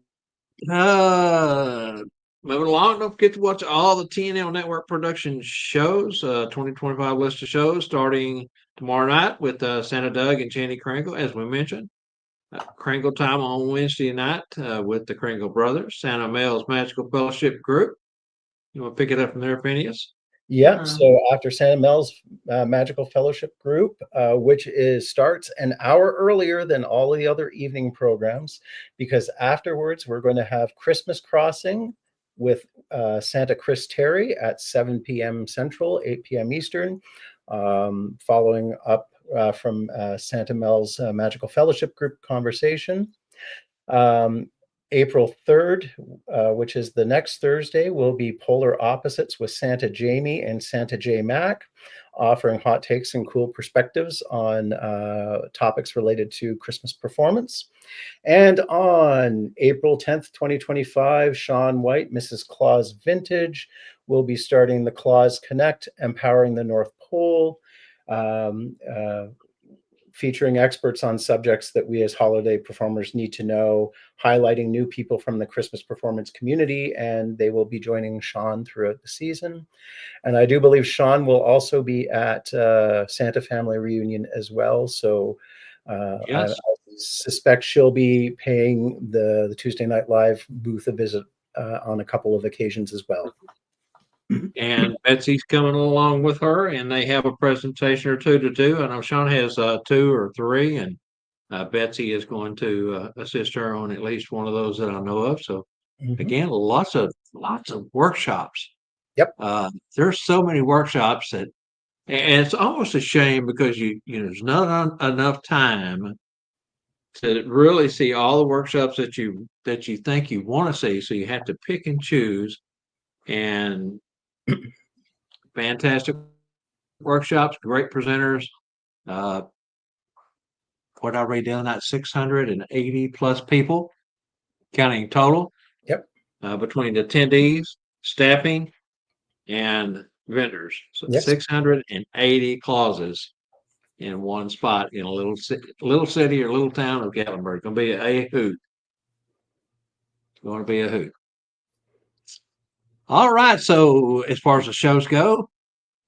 Moving along, don't forget to watch all the TNL Network production shows, 2025 list of shows starting tomorrow night with Santa Doug and Chandy Kringle, as we mentioned. Kringle time on Wednesday night with the Kringle Brothers, Santa Mel's Magical Fellowship Group. You want to pick it up from there, Phineas? Yep. So after Santa Mel's Magical Fellowship Group, which starts an hour earlier than all the other evening programs, because afterwards we're going to have Christmas Crossing with Santa Chris Terry at 7 p.m. Central, 8 p.m. Eastern, following up from Santa Mel's Magical Fellowship Group conversation. April 3rd, which is the next Thursday, will be Polar Opposites with Santa Jamie and Santa J Mac, offering hot takes and cool perspectives on topics related to Christmas performance. And on April 10th, 2025, Sean White, Mrs. Claus Vintage, will be starting the Claus Connect, Empowering the North Pole, featuring experts on subjects that we as holiday performers need to know, highlighting new people from the Christmas performance community, and they will be joining Sean throughout the season. And I do believe Sean will also be at Santa Family Reunion as well. So Yes. I suspect she'll be paying the Tuesday Night Live booth a visit on a couple of occasions as well. And Betsy's coming along with her, and they have a presentation or two to do. I know Sean has 2 or 3, and Betsy is going to assist her on at least one of those that I know of. So again, lots of workshops. Yep. There's so many workshops and it's almost a shame because there's not enough time to really see all the workshops that you think you want to see. So you have to pick and choose, and fantastic workshops, great presenters. What I read down that 680 plus people, counting total. Yep. Between attendees, staffing, and vendors. So Yes. 680 clauses in one spot in a little city or little town of Gatlinburg. Going to be a hoot. Going to be a hoot. All right. So as far as the shows go,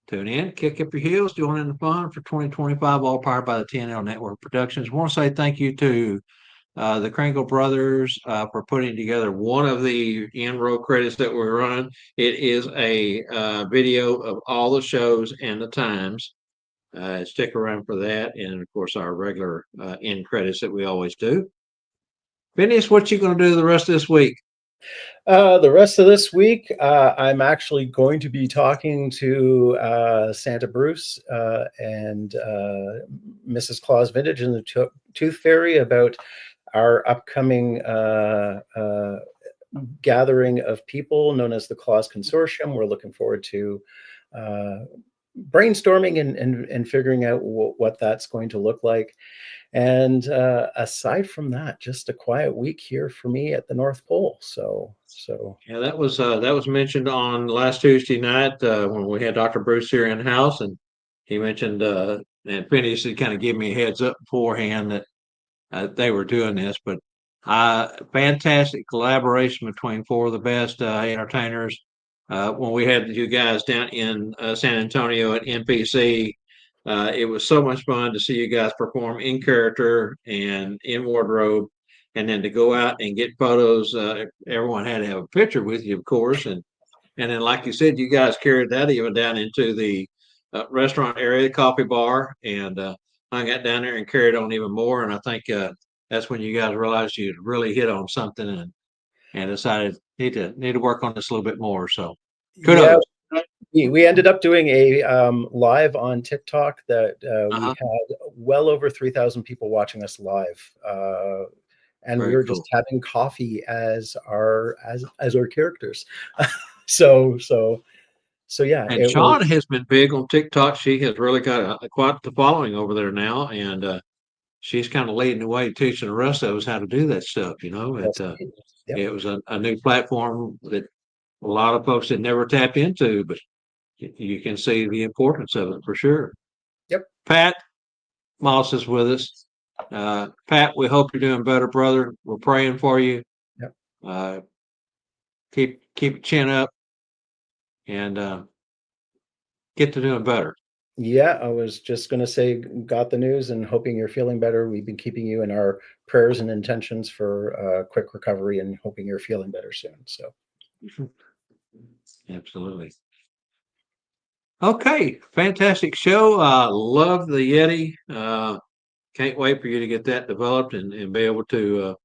tune in, kick up your heels, join in the fun for 2025, all powered by the TNL Network Productions. I want to say thank you to the Kringle brothers for putting together one of the end roll credits that we're running. It is a video of all the shows and the times. Stick around for that, and of course our regular end credits that we always do. Phineas, what you going to do the rest of this week? The rest of this week, I'm actually going to be talking to Santa Bruce and Mrs. Claus Vintage and the Tooth Fairy about our upcoming gathering of people known as the Claus Consortium. We're looking forward to brainstorming and figuring out what that's going to look like. And aside from that, just a quiet week here for me at the North Pole. So Yeah, that was mentioned on last Tuesday night when we had Dr. Bruce here in house, and he mentioned and Phineas had kind of give me a heads up beforehand that they were doing this, but fantastic collaboration between four of the best entertainers. When we had you guys down in San Antonio at NPC, it was so much fun to see you guys perform in character and in wardrobe, and then to go out and get photos. Everyone had to have a picture with you, of course, and then, like you said, you guys carried that even down into the restaurant area, coffee bar, and hung out down there and carried on even more. And I think that's when you guys realized you'd really hit on something and decided need to work on this a little bit more. So kudos. Yeah, we ended up doing a live on TikTok that we had well over 3,000 people watching us live. And Very we were cool. just having coffee as our characters. so yeah. And Sean has been big on TikTok. She has really got quite the following over there now, and she's kind of leading the way, teaching the rest of us how to do that stuff. You know, it was a new platform that a lot of folks had never tapped into, but you can see the importance of it for sure. Yep. Pat Moss is with us. Pat, we hope you're doing better, brother. We're praying for you. Yep. Keep your chin up and get to doing better. Yeah, I was just going to say, got the news and hoping you're feeling better. We've been keeping you in our prayers and intentions for quick recovery and hoping you're feeling better soon. So, absolutely. Okay, fantastic show. Love the Yeti. Can't wait for you to get that developed and be able to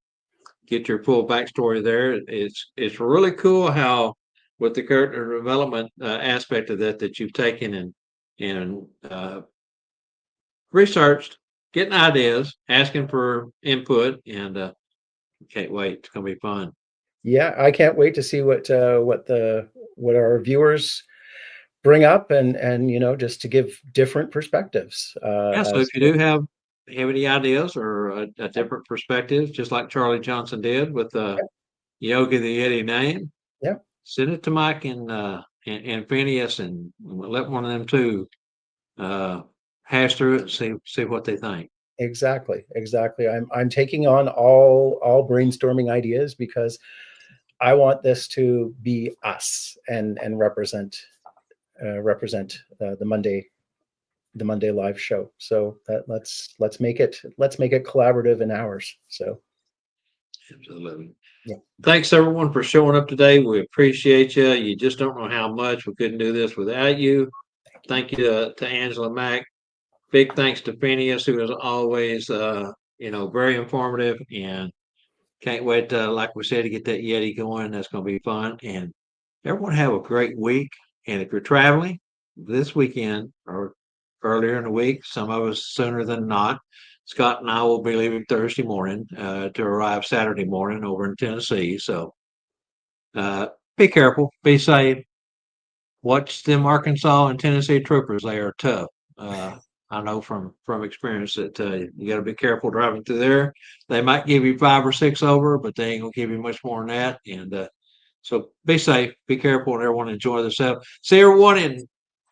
get your full backstory there. It's really cool how with the character development aspect of that you've taken and researched, getting ideas, asking for input, and can't wait. It's gonna be fun. Yeah, I can't wait to see what our viewers bring up and just to give different perspectives. So if you do have any ideas or a different perspective, just like Charlie Johnson did with Yogi the Yeti name, send it to Mike and Phineas and let one of them two hash through it and see what they think. Exactly. I'm taking on all brainstorming ideas because I want this to be us and represent the Monday live show. So that let's make it collaborative and ours. So absolutely. Yeah. Thanks everyone for showing up today. We appreciate you. You just don't know how much. We couldn't do this without you. Thank you to Angela Mack. Big thanks to Phineas, who is always very informative, and can't wait like we said, to get that Yeti going. That's going to be fun. And everyone have a great week. And if you're traveling this weekend or earlier in the week, some of us sooner than not, Scott and I will be leaving Thursday morning to arrive Saturday morning over in Tennessee. So be careful, be safe. Watch them Arkansas and Tennessee troopers. They are tough. I know from experience that you got to be careful driving through there. They might give you 5 or 6 over, but they ain't gonna give you much more than that. And so be safe, be careful, and everyone enjoy themselves. See everyone in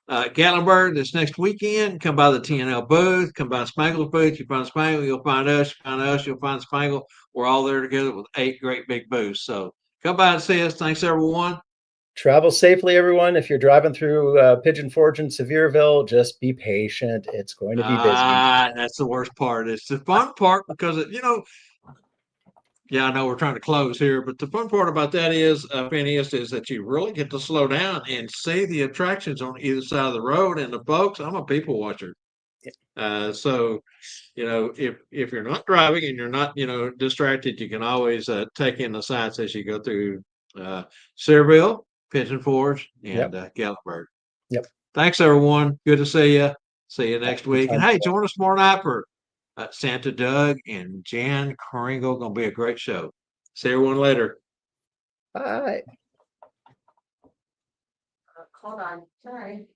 Gatlinburg this next weekend. Come by the TNL booth. Come by Spangle's booth. You find Spangle, you'll find us. You find us, you'll find Spangle. We're all there together with 8 great big booths. So come by and see us. Thanks everyone. Travel safely, everyone. If you're driving through Pigeon Forge and Sevierville, just be patient. It's going to be busy. That's the worst part. It's the fun part because Yeah, I know we're trying to close here, but the fun part about that is, Phineas, is that you really get to slow down and see the attractions on either side of the road. And the folks, I'm a people watcher. So, if you're not driving and you're not, distracted, you can always take in the sights as you go through Cedarville, Pigeon Forge, and Yep. Gatlinburg. Yep. Thanks, everyone. Good to see you. See you next week. And Anytime. hey, join us tomorrow night for Santa Doug and Jan Kringle. Going to be a great show. See everyone later. Bye. Hold on, sorry.